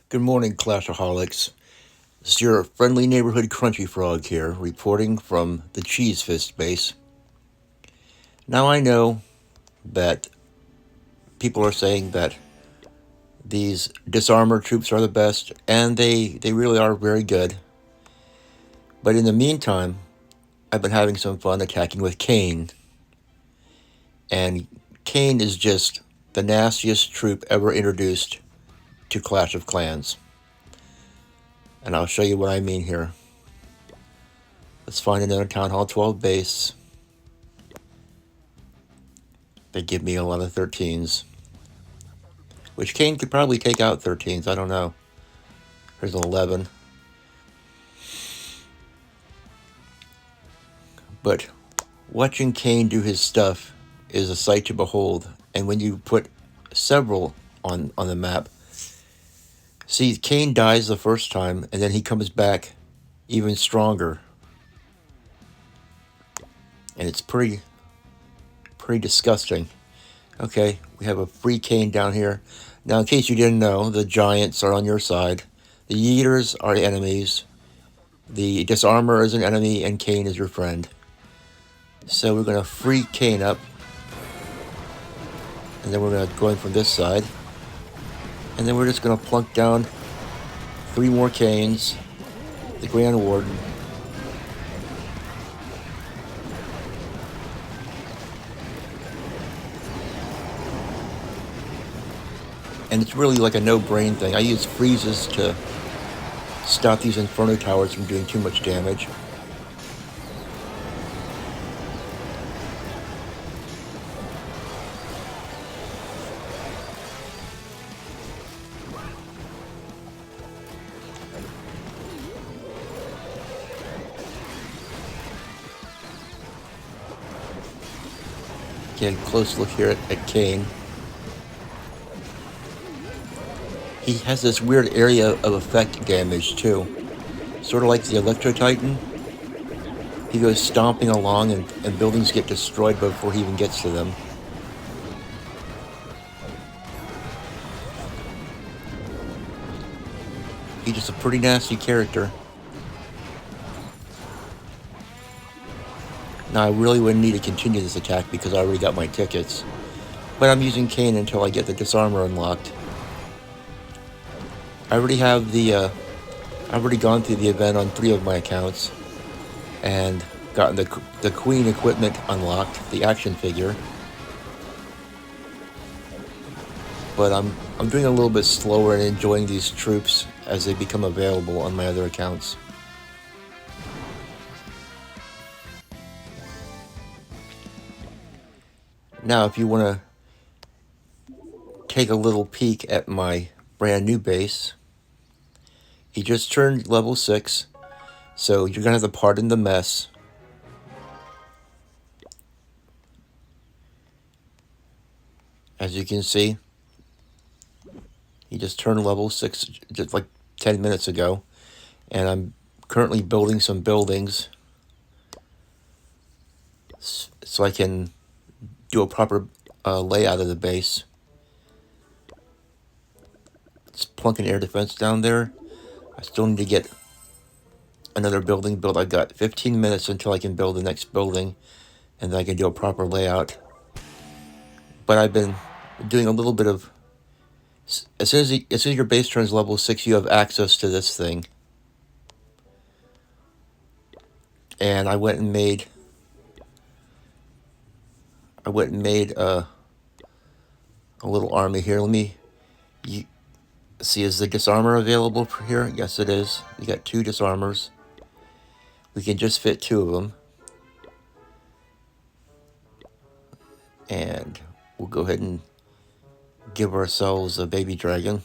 Good morning, Clashaholics. It's your friendly neighborhood Crunchy Frog here, reporting from the Cheese Fist base. Now I know that people are saying that these Disarmer troops are the best, and they really are very good. But in the meantime, I've been having some fun attacking with Kane. And Kane is just the nastiest troop ever introduced to Clash of Clans. And I'll show you what I mean here. Let's find another Town Hall 12 base. They give me a lot of 13s. Which Kane could probably take out 13s, I don't know. Here's an 11. But watching Kane do his stuff is a sight to behold. And when you put several on the map, see, Kane dies the first time, and then he comes back even stronger. And it's pretty disgusting. Okay, we have a free Kane down here. Now, in case you didn't know, the Giants are on your side. The Yeeters are enemies. The Disarmer is an enemy, and Kane is your friend. So we're going to free Kane up. And then we're going to go in from this side. And then we're just going to plunk down 3 more Kanes. The Grand Warden. And it's really like a no-brain thing. I use freezes to stop these Inferno Towers from doing too much damage. Get a close look here at Kane. He has this weird area of effect damage too. Sort of like the Electro Titan. He goes stomping along and buildings get destroyed before he even gets to them. He's just a pretty nasty character. Now I really wouldn't need to continue this attack because I already got my tickets. But I'm using Kane until I get the Disarmer unlocked. I already have I've already gone through the event on 3 of my accounts and gotten the Queen equipment unlocked, the action figure. But I'm doing a little bit slower and enjoying these troops as they become available on my other accounts. Now, if you want to take a little peek at my brand new base, he just turned level 6, so you're going to have to pardon the mess. As you can see, he just turned level 6 just like 10 minutes ago, and I'm currently building some buildings so I can do a proper layout of the base. Just plunking air defense down there. I still need to get another building built. I've got 15 minutes until I can build the next building, and then I can do a proper layout. But I've been doing a little bit of... As soon as your base turns level 6, you have access to this thing. And I went and made a little army here. Let me see, is the Disarmer available for here? Yes, it is. We got 2 Disarmers. We can just fit 2 of them. And we'll go ahead and give ourselves a baby dragon.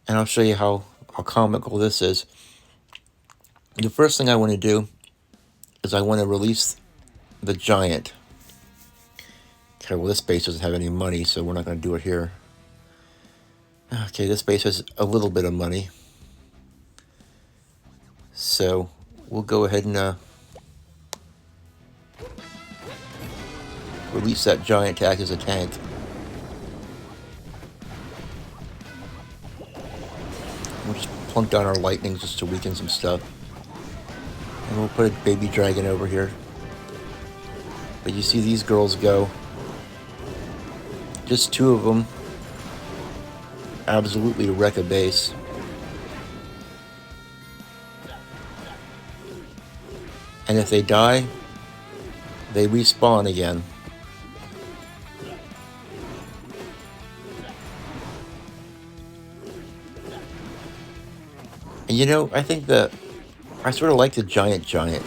And I'll show you how comical this is. The first thing I want to do is I want to release the giant. Okay, well, this base doesn't have any money, so we're not going to do it here. Okay, this base has a little bit of money. So we'll go ahead and release that giant to act as a tank. We'll just plunk down our lightnings just to weaken some stuff. And we'll put a baby dragon over here. But you see these girls go. Just two of them absolutely wreck a base. And if they die, they respawn again. And you know, I think that I sort of like the giant. I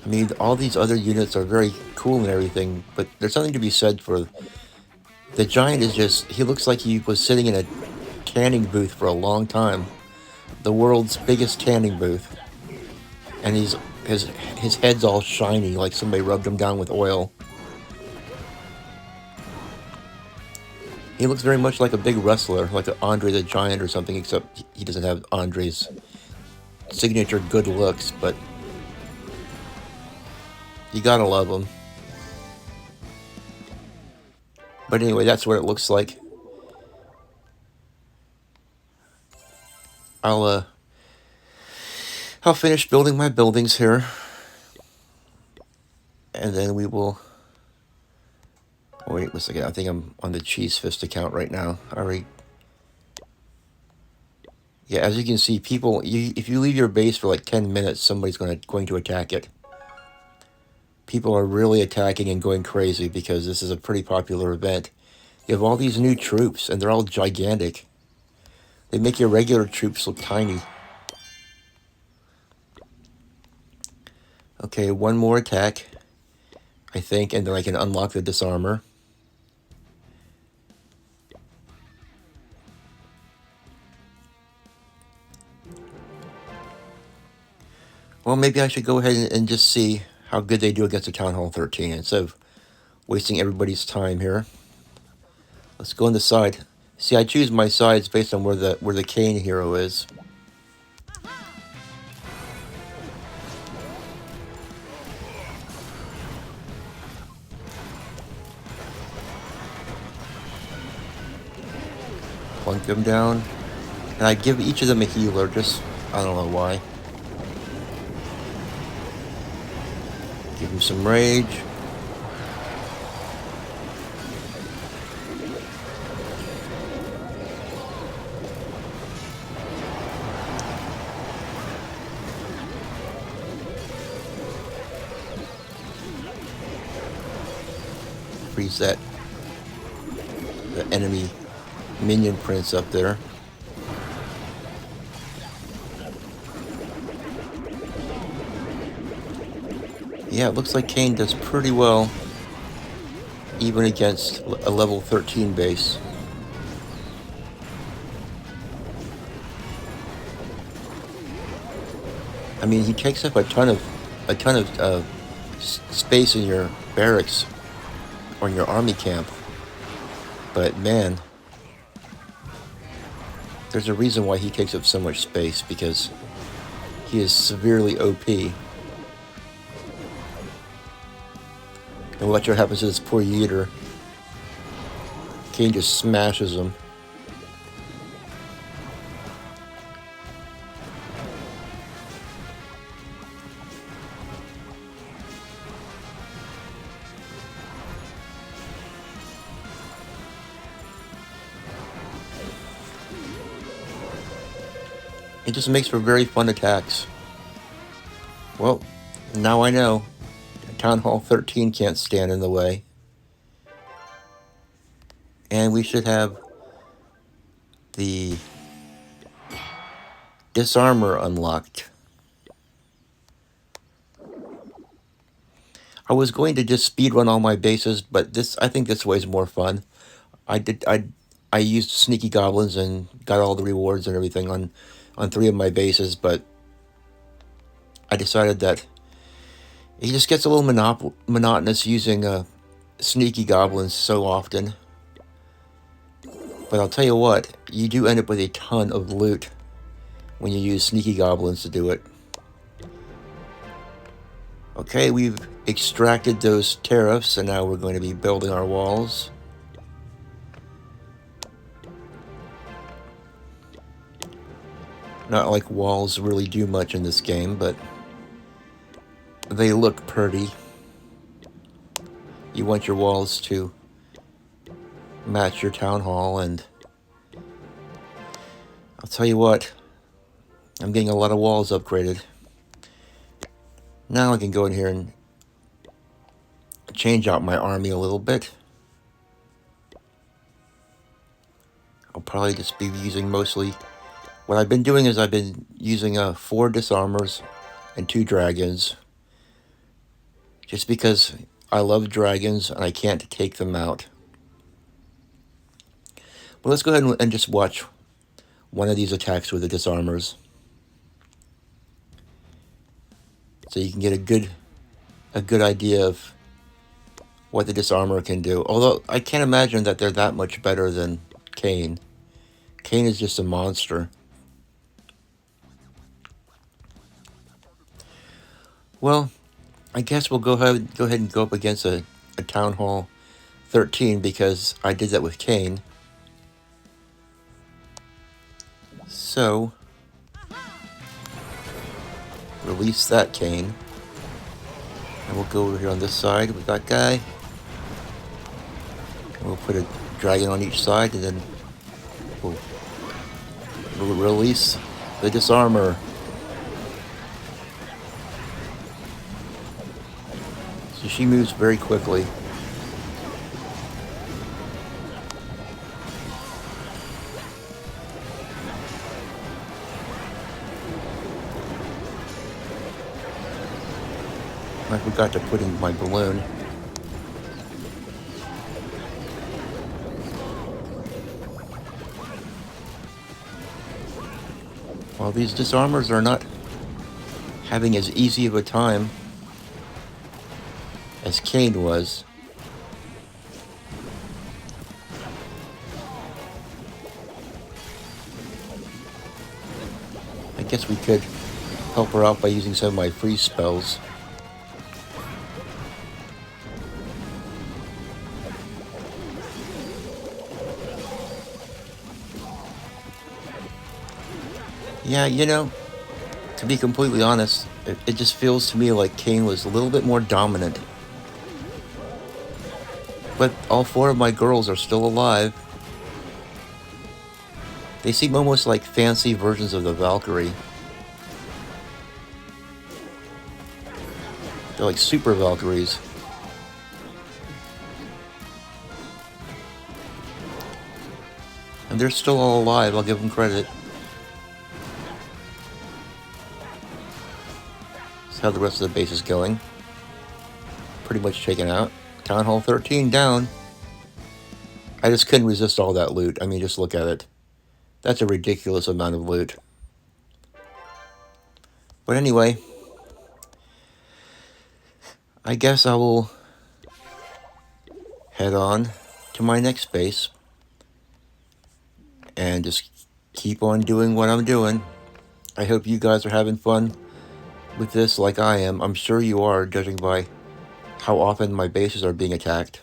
mean, all these other units are very cool and everything, but there's something to be said for the giant. Is just, he looks like he was sitting in a tanning booth for a long time. The world's biggest tanning booth. And his head's all shiny, like somebody rubbed him down with oil. He looks very much like a big wrestler, like an Andre the Giant or something, except he doesn't have Andre's signature good looks, but you gotta love him. But anyway, that's what it looks like. I'll finish building my buildings here, and then we will. Oh, wait a second. I think I'm on the Cheese Fist account right now. Yeah, as you can see, people. If you leave your base for like 10 minutes, somebody's going to attack it. People are really attacking and going crazy because this is a pretty popular event. You have all these new troops, and they're all gigantic. They make your regular troops look tiny. Okay, one more attack, I think, and then I can unlock the Disarmer. Well, maybe I should go ahead and just see how good they do against the Town Hall 13 instead of wasting everybody's time here. Let's go on the side. See, I choose my sides based on where the Kane hero is. Plunk them down. And I give each of them a healer, just, I don't know why. Give him some rage. Freeze the enemy minion prince up there. Yeah, it looks like Kane does pretty well, even against a level 13 base. I mean, he takes up a ton of space in your barracks or in your army camp. But man, there's a reason why he takes up so much space, because he is severely OP. And watch what happens to this poor Yeater. Kane just smashes him. It just makes for very fun attacks. Well, now I know. Town Hall 13 can't stand in the way. And we should have the Disarmer unlocked. I was going to just speedrun all my bases, but I think this way is more fun. I used sneaky goblins and got all the rewards and everything on 3 of my bases, but I decided that it just gets a little monotonous using sneaky goblins so often. But I'll tell you what, you do end up with a ton of loot when you use sneaky goblins to do it. Okay, we've extracted those tariffs, and now we're going to be building our walls. Not like walls really do much in this game, but they look pretty. You want your walls to match your town hall, and I'll tell you what, I'm getting a lot of walls upgraded. Now I can go in here and change out my army a little bit. I'll probably just be using mostly... What I've been doing is I've been using 4 disarmers and 2 dragons. Just because I love dragons and I can't take them out. But let's go ahead and just watch one of these attacks with the disarmers, so you can get a good idea of what the disarmer can do. Although I can't imagine that they're that much better than Kane. Kane is just a monster. Well, I guess we'll go ahead and go up against a Town Hall 13, because I did that with Kane. So, release that Kane. And we'll go over here on this side with that guy. And we'll put a dragon on each side, and then we'll release the Disarmer. So she moves very quickly. I forgot to put in my balloon. While these disarmers are not having as easy of a time as Kane was, I guess we could help her out by using some of my freeze spells. Yeah, you know, to be completely honest, it just feels to me like Kane was a little bit more dominant. But all 4 of my girls are still alive. They seem almost like fancy versions of the Valkyrie. They're like super Valkyries. And they're still all alive, I'll give them credit. That's how the rest of the base is going. Pretty much taken out. Town Hall 13 down. I just couldn't resist all that loot. I mean, just look at it. That's a ridiculous amount of loot. But anyway, I guess I will head on to my next base and just keep on doing what I'm doing. I hope you guys are having fun with this like I am. I'm sure you are, judging by how often my bases are being attacked.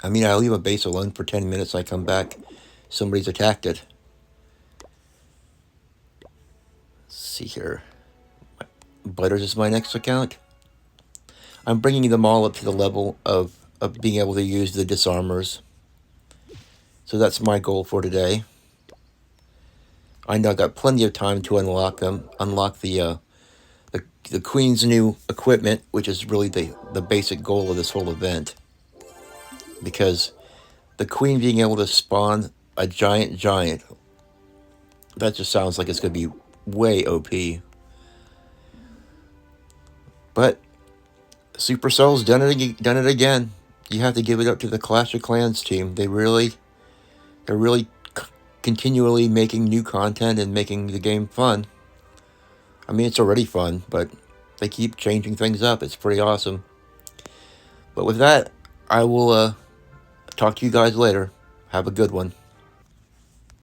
I mean, I leave a base alone for 10 minutes, I come back, somebody's attacked it. Let's see here. Butters is my next account. I'm bringing them all up to the level of being able to use the disarmers. So that's my goal for today. I know I've got plenty of time to unlock them. Unlock the Queen's new equipment, which is really the basic goal of this whole event. Because the Queen being able to spawn a giant, that just sounds like it's going to be way OP. But Supercell's done it again. You have to give it up to the Clash of Clans team. They're really continually making new content and making the game fun. I mean, it's already fun, but they keep changing things up. It's pretty awesome. But with that, I will talk to you guys later. Have a good one.